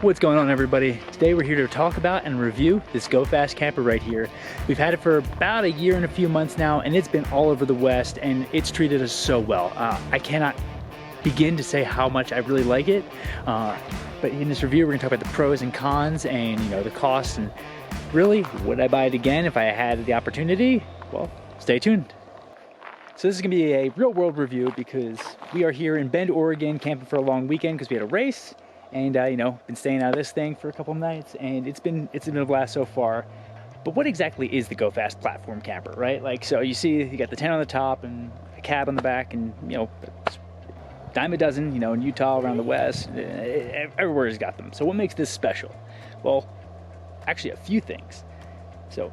What's going on, everybody? Today we're here to talk about and review this Go Fast camper right here. We've had it for about a year and a few months now, and it's been all over the West, and it's treated us so well. I cannot begin to say how much I really like it. But in this review, we're gonna talk about the pros and cons and the costs, and really, would I buy it again if I had the opportunity? Well, stay tuned. So this is gonna be a real world review because we are here in Bend, Oregon, camping for a long weekend because we had a race. And been staying out of this thing for a couple of nights, and it's been a blast so far. But what exactly is the Go Fast platform camper, right? Like, so you see, you got the tent on the top and a cab on the back, and dime a dozen, in Utah, around the West, everywhere's got them. So what makes this special? Well, actually a few things. So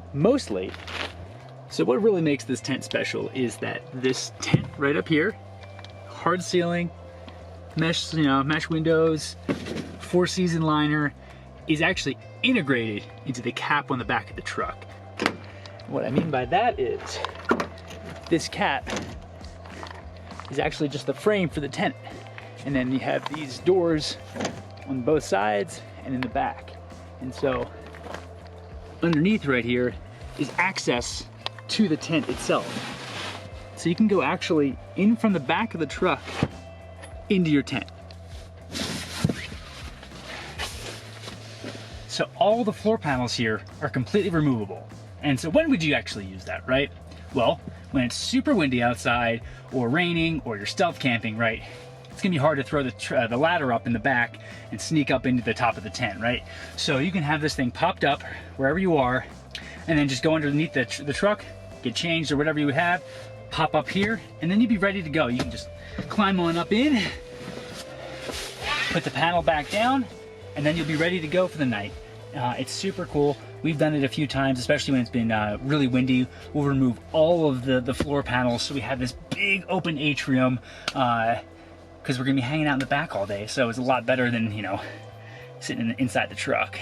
what really makes this tent special is that this tent right up here, hard ceiling, mesh windows, 4-season liner, is actually integrated into the cap on the back of the truck. What I mean by that is this cap is actually just the frame for the tent, and then you have these doors on both sides and in the back. And so underneath right here is access to the tent itself. So you can go actually in from the back of the truck into your tent. So all the floor panels here are completely removable. And so when would you actually use that, right? Well, when it's super windy outside or raining or you're stealth camping, right? It's gonna be hard to throw the ladder up in the back and sneak up into the top of the tent, right? So you can have this thing popped up wherever you are and then just go underneath the truck, get changed or whatever you have, pop up here, and then you'd be ready to go. You can just climb on up in, put the panel back down, and then you'll be ready to go for the night. It's super cool. We've done it a few times, especially when it's been really windy. We'll remove all of the floor panels, so we have this big open atrium, because we're gonna be hanging out in the back all day, so it's a lot better than, sitting inside the truck.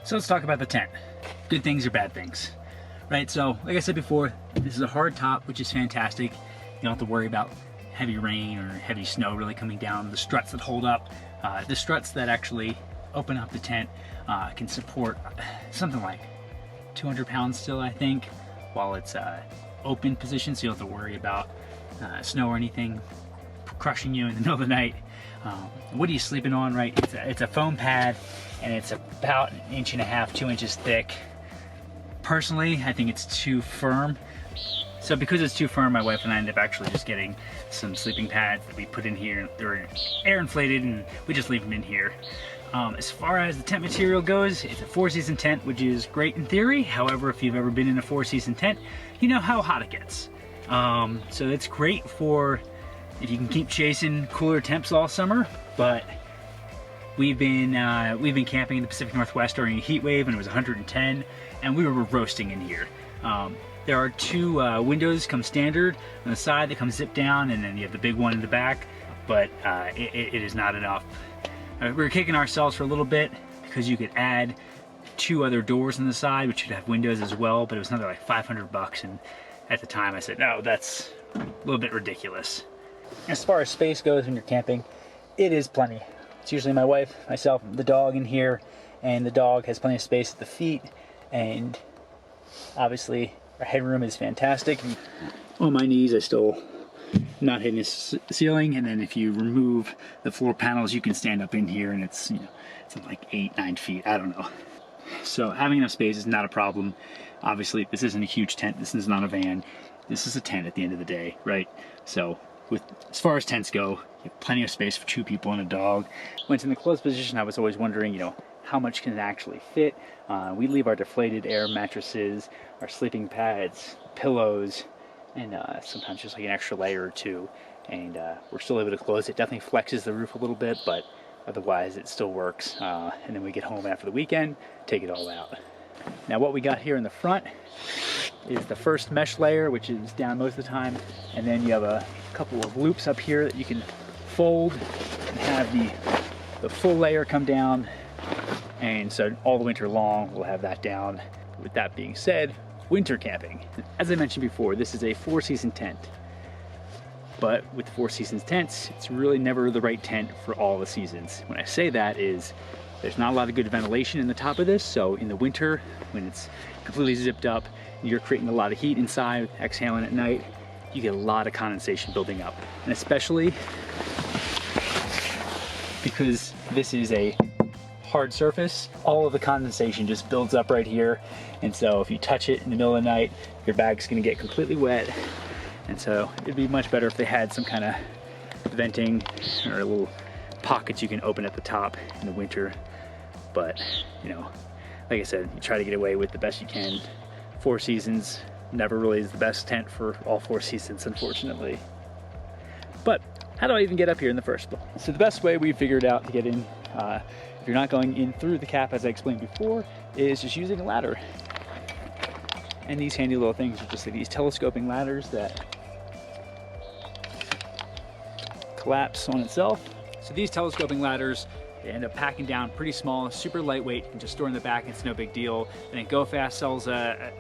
So let's talk about the tent. Good things or bad things, right? So, like I said before, this is a hard top, which is fantastic. You don't have to worry about heavy rain or heavy snow really coming down. The struts that hold up, the struts that actually open up the tent can support something like 200 pounds still, I think, while it's open position, so you don't have to worry about snow or anything crushing you in the middle of the night. What are you sleeping on, right? It's a foam pad, and it's about 1.5 inches, 2 inches thick. Personally, I think it's too firm. So because it's too firm, my wife and I ended up actually just getting some sleeping pads that we put in here. They're air inflated, and we just leave them in here. As far as the tent material goes, it's a 4-season tent, which is great in theory. However, if you've ever been in a 4-season tent, you know how hot it gets. So it's great for if you can keep chasing cooler temps all summer, but we've been camping in the Pacific Northwest during a heat wave, and it was 110, and we were roasting in here. There are 2 windows come standard on the side that come zip down, and then you have the big one in the back, but it is not enough. We were kicking ourselves for a little bit because you could add 2 other doors on the side, which would have windows as well, but it was another like $500, and at the time I said, no, that's a little bit ridiculous. As far as space goes when you're camping, it is plenty. It's usually my wife, myself, the dog in here, and the dog has plenty of space at the feet, and obviously our headroom is fantastic. On my knees, I still not hitting the ceiling, and then if you remove the floor panels, you can stand up in here, and it's it's like 8-9 feet. I don't know. So having enough space is not a problem. Obviously, this isn't a huge tent. This is not a van. This is a tent at the end of the day, right? So as far as tents go, you have plenty of space for 2 people and a dog. When it's in the closed position, I was always wondering, how much can it actually fit? We leave our deflated air mattresses, our sleeping pads, pillows, and sometimes just like an extra layer or 2, and we're still able to close it. Definitely flexes the roof a little bit, but otherwise it still works. And then we get home after the weekend, take it all out. Now what we got here in the front is the first mesh layer, which is down most of the time, and then you have a couple of loops up here that you can fold and have the full layer come down, and so all the winter long we'll have that down. With that being said, winter camping. As I mentioned before, this is a 4-season tent. But with 4 seasons tents, it's really never the right tent for all the seasons. When I say that is, There's not a lot of good ventilation in the top of this, so in the winter, when it's completely zipped up, you're creating a lot of heat inside, exhaling at night, you get a lot of condensation building up. And especially because this is a hard surface, all of the condensation just builds up right here. And so if you touch it in the middle of the night, your bag's gonna get completely wet. And so it'd be much better if they had some kind of venting or little pockets you can open at the top in the winter. But, you know, like I said, you try to get away with the best you can. Four Seasons never really is the best tent for all 4 seasons, unfortunately. But how do I even get up here in the first place? So the best way we figured out to get in, if you're not going in through the cap, as I explained before, is just using a ladder. And these handy little things are just like these telescoping ladders that collapse on itself. So these telescoping ladders, they end up packing down pretty small, super lightweight, and just store in the back, it's no big deal. And then GoFast sells a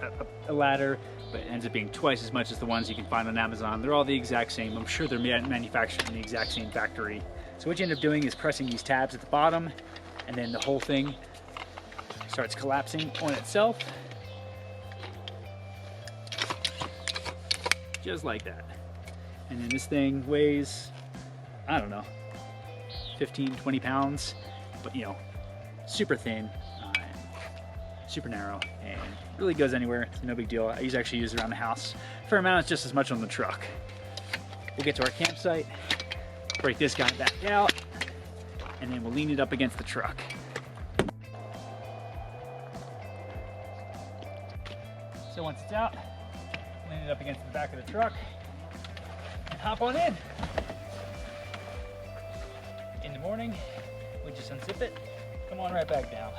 ladder, but it ends up being twice as much as the ones you can find on Amazon. They're all the exact same. I'm sure they're manufactured in the exact same factory. So what you end up doing is pressing these tabs at the bottom, and then the whole thing starts collapsing on itself. Just like that. And then this thing weighs, I don't know, 15, 20 pounds, but you know, super thin, super narrow, and really goes anywhere. It's no big deal. I actually use it around the house. For a amount, it's just as much on the truck. We'll get to our campsite, break this guy back out, and then we'll lean it up against the truck. So once it's out, lean it up against the back of the truck, and hop on in. In the morning, we just unzip it, come on right back down.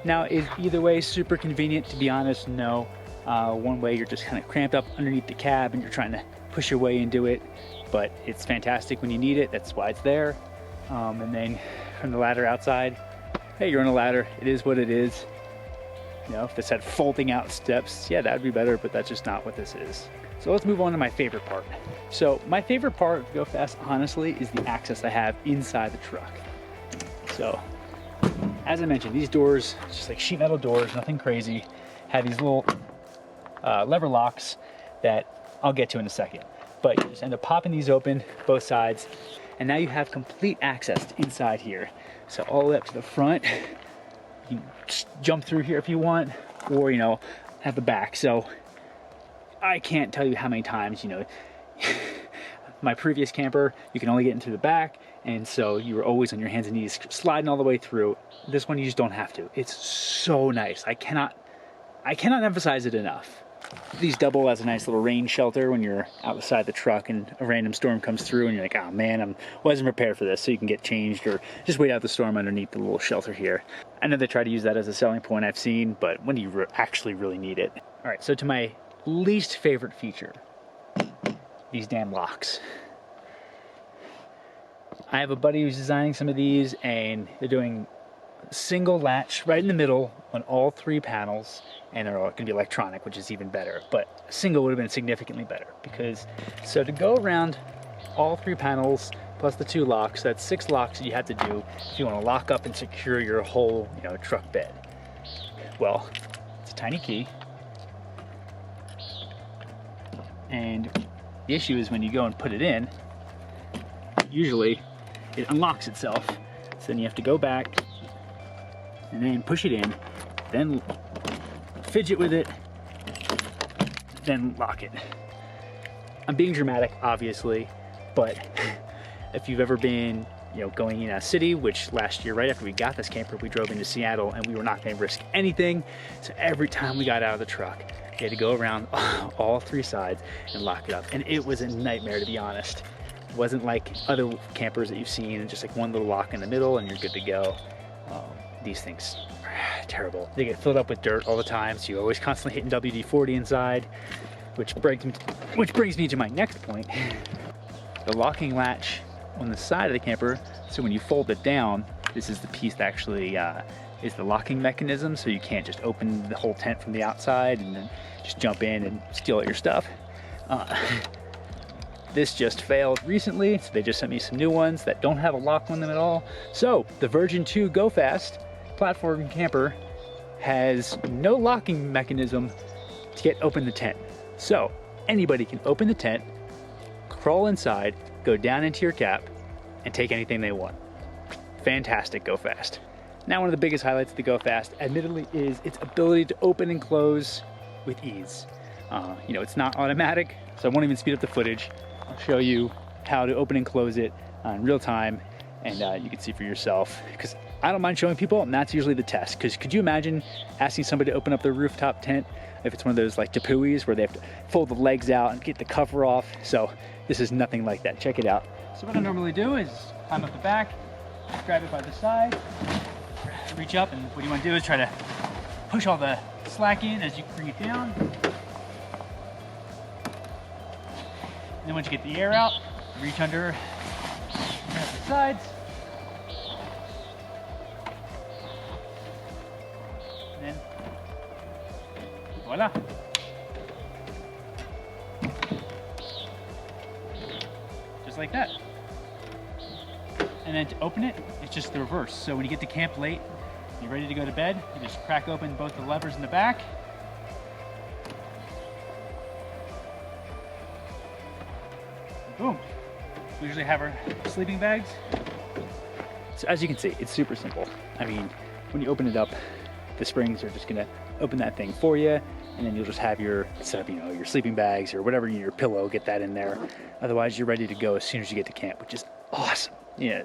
Now, is either way super convenient? To be honest, no. One way you're just kind of cramped up underneath the cab and you're trying to push your way into it, but it's fantastic when you need it. That's why it's there. And then from the ladder outside, hey, you're on a ladder. It is what it is. You know, if this had folding out steps, yeah, that'd be better, but that's just not what this is. So let's move on to my favorite part. So my favorite part of GoFast, honestly, is the access I have inside the truck. So, as I mentioned, these doors, just like sheet metal doors, nothing crazy, have these little lever locks that I'll get to in a second. But you just end up popping these open, both sides, and now you have complete access to inside here. So all the way up to the front, you can just jump through here if you want, or, you know, at the back. So I can't tell you how many times, you know, my previous camper, you can only get in through the back, and so you were always on your hands and knees sliding all the way through. This one you just don't have to. It's so nice. I cannot emphasize it enough. These double as a nice little rain shelter when you're outside the truck and a random storm comes through and you're like, oh man, I wasn't prepared for this, so you can get changed or just wait out the storm underneath the little shelter here. I know they try to use that as a selling point I've seen, but when do you actually really need it? All right, so to my least favorite feature, these damn locks. I have a buddy who's designing some of these, and they're doing single latch right in the middle on all 3 panels, and they're all going to be electronic, which is even better. But single would have been significantly better, because so to go around all 3 panels plus the 2 locks, that's 6 locks that you have to do if you want to lock up and secure your whole, you know, truck bed. Well, it's a tiny key, and the issue is when you go and put it in, usually it unlocks itself. So then you have to go back and then push it in, then fidget with it, then lock it. I'm being dramatic, obviously, but if you've ever been, you know, going in a city, which last year, right after we got this camper, we drove into Seattle and we were not going to risk anything. So every time we got out of the truck, you had to go around all 3 sides and lock it up. And it was a nightmare, to be honest. It wasn't like other campers that you've seen, just like one little lock in the middle and you're good to go. These things are terrible. They get filled up with dirt all the time, so you're always constantly hitting WD-40 inside, which brings me to my next point. The locking latch on the side of the camper, so when you fold it down, this is the piece that actually is the locking mechanism, so you can't just open the whole tent from the outside and then just jump in and steal all your stuff. This just failed recently, so they just sent me some new ones that don't have a lock on them at all. So the Virgin 2 Go Fast platform camper has no locking mechanism to get open the tent. So anybody can open the tent, crawl inside, go down into your cap, and take anything they want. Fantastic Go Fast. Now, one of the biggest highlights of the Go Fast, admittedly, is its ability to open and close with ease. You know, it's not automatic, so I won't even speed up the footage. I'll show you how to open and close it in real time, and you can see for yourself, because I don't mind showing people, and that's usually the test. Because could you imagine asking somebody to open up their rooftop tent if it's one of those like tepuis where they have to fold the legs out and get the cover off? So this is nothing like that. Check it out. So what I normally do is climb up the back, grab it by the side, reach up, and what you want to do is try to push all the slack in as you bring it down. And then once you get the air out, reach under, turn up the sides, and then voila. Just like that. And then to open it, it's just the reverse. So when you get to camp late, you're ready to go to bed, you just crack open both the levers in the back. And boom. We usually have our sleeping bags. So as you can see, it's super simple. I mean, when you open it up, the springs are just gonna open that thing for you, and then you'll just have your stuff, you know, your sleeping bags or whatever, your pillow, get that in there. Otherwise, you're ready to go as soon as you get to camp, which is awesome. Yeah,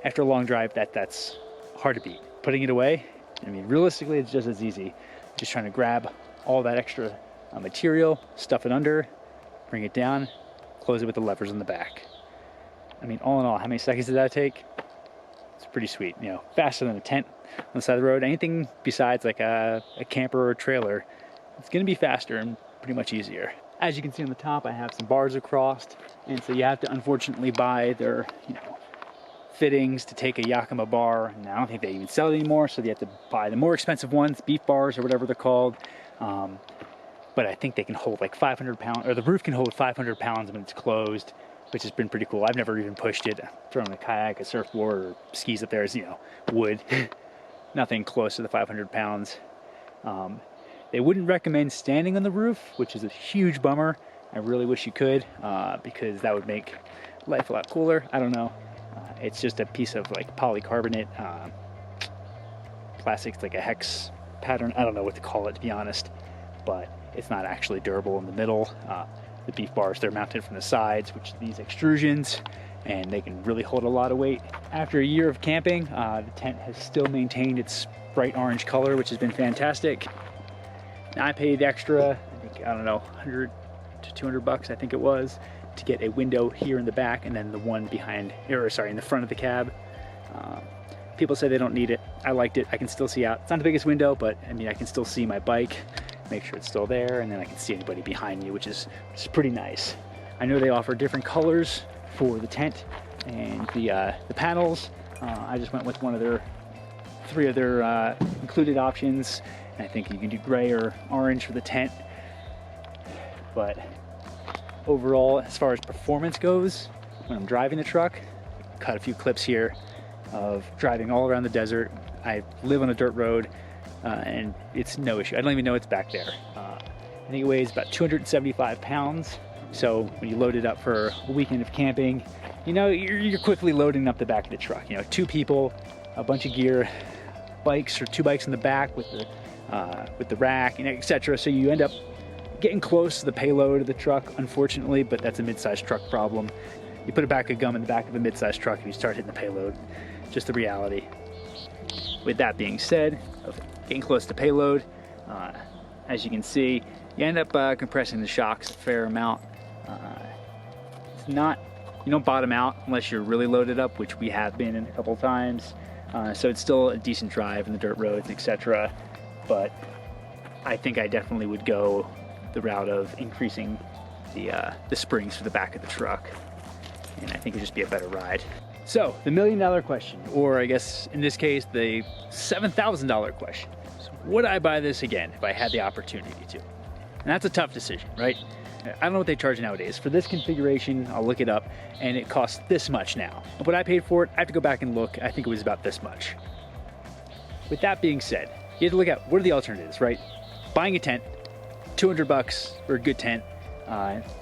after a long drive, that's hard to beat. Putting it away, I mean, realistically, it's just as easy. Just trying to grab all that extra material, stuff it under, bring it down, close it with the levers in the back. I mean, all in all, how many seconds did that take? It's pretty sweet, you know, faster than a tent on the side of the road. Anything besides like a camper or a trailer, it's gonna be faster and pretty much easier. As you can see on the top, I have some bars across, and so you have to unfortunately buy their, you know, fittings to take a Yakima bar, and I don't think they even sell it anymore, so you have to buy the more expensive ones, beef bars or whatever they're called. But I think they can hold like 500 pounds, or the roof can hold 500 pounds when it's closed, which has been pretty cool. I've never even pushed it, thrown a kayak, a surfboard, or skis up there as, you know, wood. Nothing close to the 500 pounds. They wouldn't recommend standing on the roof, which is a huge bummer. I really wish you could, because that would make life a lot cooler. I don't know. It's just a piece of like polycarbonate plastic, it's like a hex pattern. I don't know what to call it, to be honest, but it's not actually durable in the middle. The beef bars, they're mounted from the sides, which are these extrusions, and they can really hold a lot of weight. After a year of camping, the tent has still maintained its bright orange color, which has been fantastic. Now, I paid extra, I don't know, 100 to 200 bucks, I think it was, to get a window here in the back, and then the one behind, or sorry, in the front of the cab. People say they don't need it. I liked it. I can still see out. It's not the biggest window, but I mean, I can still see my bike, make sure it's still there, and then I can see anybody behind me, which is pretty nice. I know they offer different colors for the tent and the panels. I just went with one of their 3 of their included options. And I think you can do gray or orange for the tent. But overall, as far as performance goes, when I'm driving the truck, cut a few clips here of driving all around the desert. I live on a dirt road, and it's no issue. I don't even know it's back there. I think it weighs about 275 pounds. So when you load it up for a weekend of camping, you know, you're quickly loading up the back of the truck. You know, 2 people, a bunch of gear, bikes or 2 bikes in the back with the rack, and etc. So you end up getting close to the payload of the truck, unfortunately, but that's a mid-sized truck problem. You put a bag of gum in the back of a mid-sized truck and you start hitting the payload. Just the reality. With that being said, of getting close to payload, as you can see, you end up compressing the shocks a fair amount. It's not, you don't bottom out unless you're really loaded up, which we have been in a couple times. So it's still a decent drive in the dirt roads, etc. But I think I definitely would go the route of increasing the springs for the back of the truck, and I think it'd just be a better ride. So the $1 million question, or I guess in this case the $7,000 question, is would I buy this again if I had the opportunity to? And that's a tough decision, right? I don't know what they charge nowadays. For this configuration, I'll look it up, and it costs this much now. What I paid for it, I have to go back and look. I think it was about this much. With that being said, you have to look at what are the alternatives, right? Buying a tent, $200 for a good tent,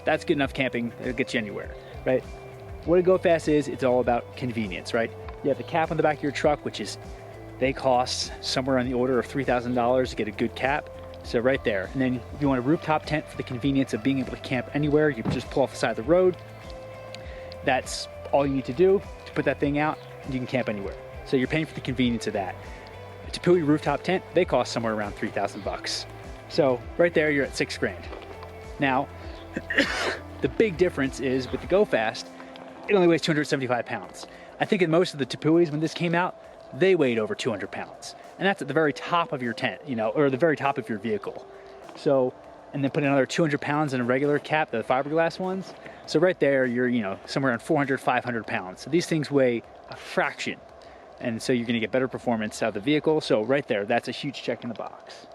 that's good enough camping, it'll get you anywhere, right? What a GoFast is, it's all about convenience, right? You have the cap on the back of your truck, which is, they cost somewhere on the order of $3,000 to get a good cap. So right there. And then if you want a rooftop tent for the convenience of being able to camp anywhere, you can just pull off the side of the road. That's all you need to do to put that thing out, and you can camp anywhere. So you're paying for the convenience of that. A Tepui rooftop tent, they cost somewhere around 3,000 bucks. So right there, you're at 6 grand. Now, the big difference is with the GoFast, it only weighs 275 pounds. I think in most of the Tepuis, when this came out, they weighed over 200 pounds. And that's at the very top of your tent, you know, or the very top of your vehicle. So, and then put another 200 pounds in a regular cap, the fiberglass ones. So right there, you're, you know, somewhere around 400, 500 pounds. So these things weigh a fraction. And so you're gonna get better performance out of the vehicle. So right there, that's a huge check in the box.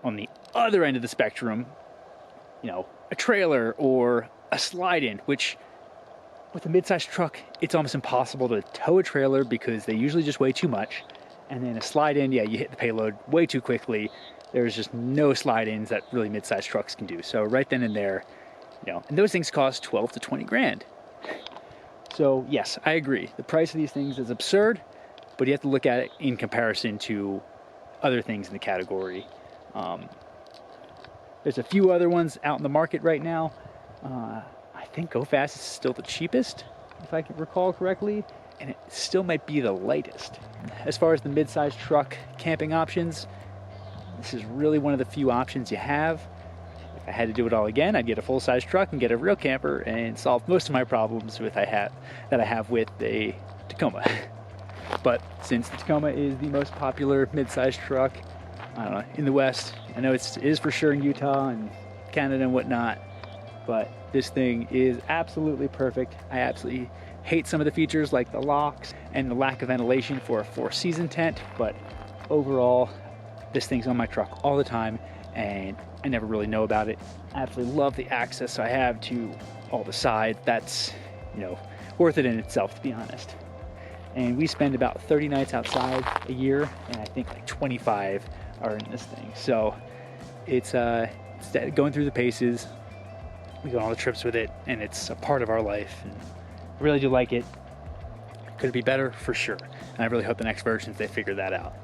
On the other end of the spectrum, you know, a trailer or a slide-in, which with a mid-sized truck, it's almost impossible to tow a trailer because they usually just weigh too much. And then a slide-in, yeah, you hit the payload way too quickly. There's just no slide-ins that really mid-sized trucks can do. So right then and there, you know, and those things cost 12 to 20 grand. So yes, I agree. The price of these things is absurd, but you have to look at it in comparison to other things in the category. There's a few other ones out in the market right now. I think GoFast is still the cheapest, if I can recall correctly, and it still might be the lightest. As far as the mid-sized truck camping options, this is really one of the few options you have. If I had to do it all again, I'd get a full-size truck and get a real camper and solve most of my problems that I have with a Tacoma. But since the Tacoma is the most popular mid-sized truck, I don't know, in the West, I know it is for sure in Utah and Canada and whatnot, but this thing is absolutely perfect. I absolutely hate some of the features like the locks and the lack of ventilation for a 4-season tent, but overall, this thing's on my truck all the time and I never really know about it. I absolutely love the access I have to all the sides. That's, you know, worth it in itself, to be honest. And we spend about 30 nights outside a year, and I think like 25 are in this thing. So it's going through the paces. We go on all the trips with it, and it's a part of our life. And I really do like it. Could it be better? For sure. And I really hope the next versions, they figure that out.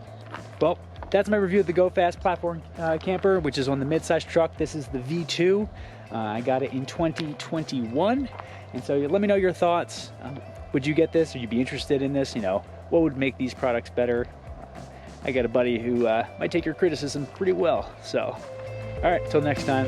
Well, that's my review of the GoFast platform camper, which is on the mid-size truck. This is the V2. I got it in 2021. And so let me know your thoughts. Would you get this? Would you be interested in this? You know, what would make these products better? I got a buddy who might take your criticism pretty well. So, all right, till next time.